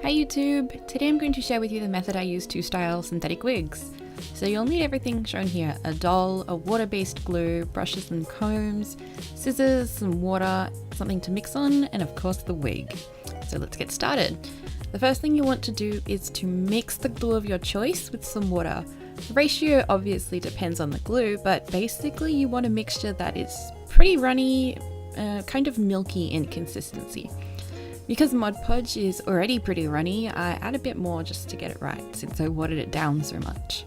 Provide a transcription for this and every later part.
Hi YouTube! Today I'm going to share with you the method I use to style synthetic wigs. So you'll need everything shown here: a doll, a water-based glue, brushes and combs, scissors, some water, something to mix on, and of course the wig. So let's get started. The first thing you want to do is to mix the glue of your choice with some water. The ratio obviously depends on the glue, but basically you want a mixture that is pretty runny, kind of milky in consistency. Because Mod Podge is already pretty runny, I add a bit more just to get it right, since I watered it down so much.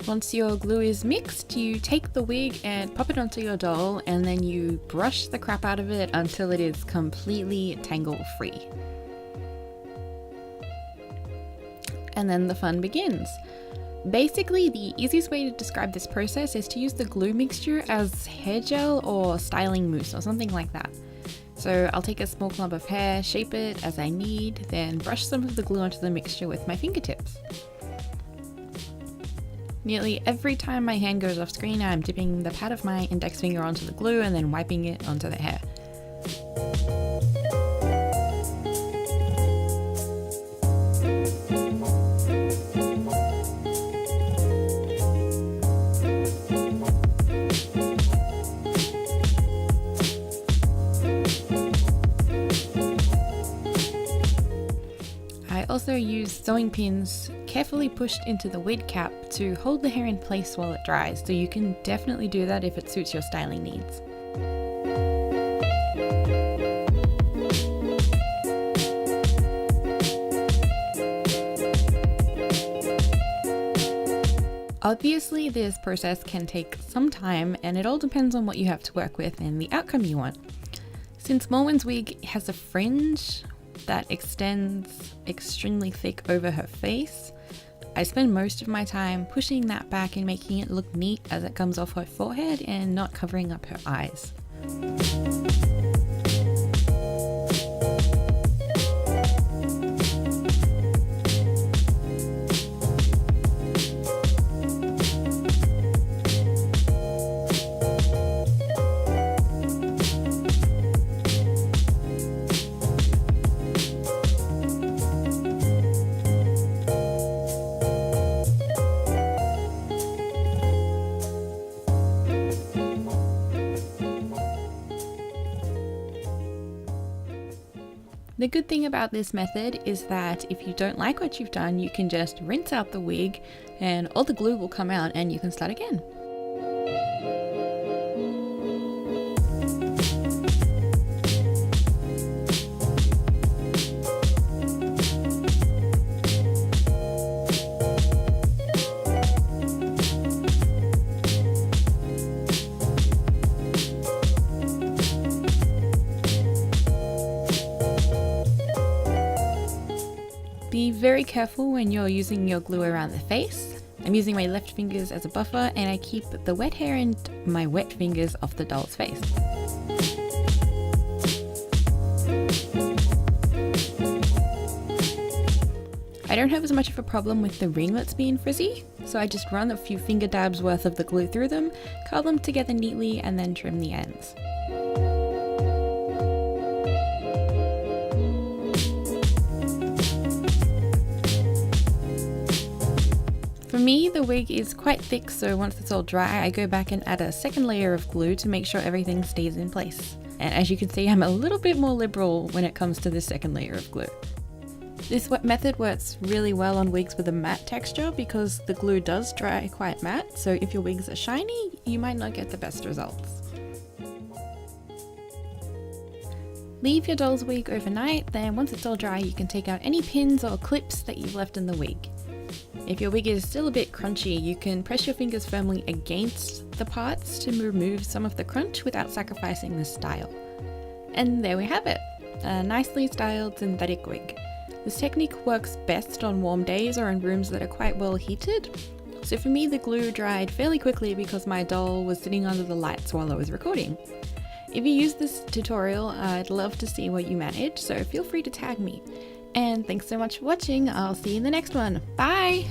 Once your glue is mixed, you take the wig and pop it onto your doll, and then you brush the crap out of it until it is completely tangle free. And then the fun begins. Basically, the easiest way to describe this process is to use the glue mixture as hair gel or styling mousse or something like that. So I'll take a small clump of hair, shape it as I need, then brush some of the glue onto the mixture with my fingertips. Nearly every time my hand goes off screen, I'm dipping the pad of my index finger onto the glue and then wiping it onto the hair. I also use sewing pins carefully pushed into the wig cap to hold the hair in place while it dries, so you can definitely do that if it suits your styling needs. Obviously, this process can take some time, and it all depends on what you have to work with and the outcome you want. Since Morwen's wig has a fringe that extends extremely thick over her face, I spend most of my time pushing that back and making it look neat as it comes off her forehead and not covering up her eyes. The good thing about this method is that if you don't like what you've done, you can just rinse out the wig and all the glue will come out and you can start again. Be very careful when you're using your glue around the face. I'm using my left fingers as a buffer, and I keep the wet hair and my wet fingers off the doll's face. I don't have as much of a problem with the ringlets being frizzy, so I just run a few finger dabs worth of the glue through them, curl them together neatly, and then trim the ends. For me, the wig is quite thick, so once it's all dry, I go back and add a second layer of glue to make sure everything stays in place. And as you can see, I'm a little bit more liberal when it comes to this second layer of glue. This method works really well on wigs with a matte texture because the glue does dry quite matte, so if your wigs are shiny, you might not get the best results. Leave your doll's wig overnight, then once it's all dry, you can take out any pins or clips that you've left in the wig. If your wig is still a bit crunchy, you can press your fingers firmly against the parts to remove some of the crunch without sacrificing the style. And there we have it, a nicely styled synthetic wig. This technique works best on warm days or in rooms that are quite well heated. So for me, the glue dried fairly quickly because my doll was sitting under the lights while I was recording. If you use this tutorial, I'd love to see what you manage, so feel free to tag me. And thanks so much for watching. I'll see you in the next one. Bye!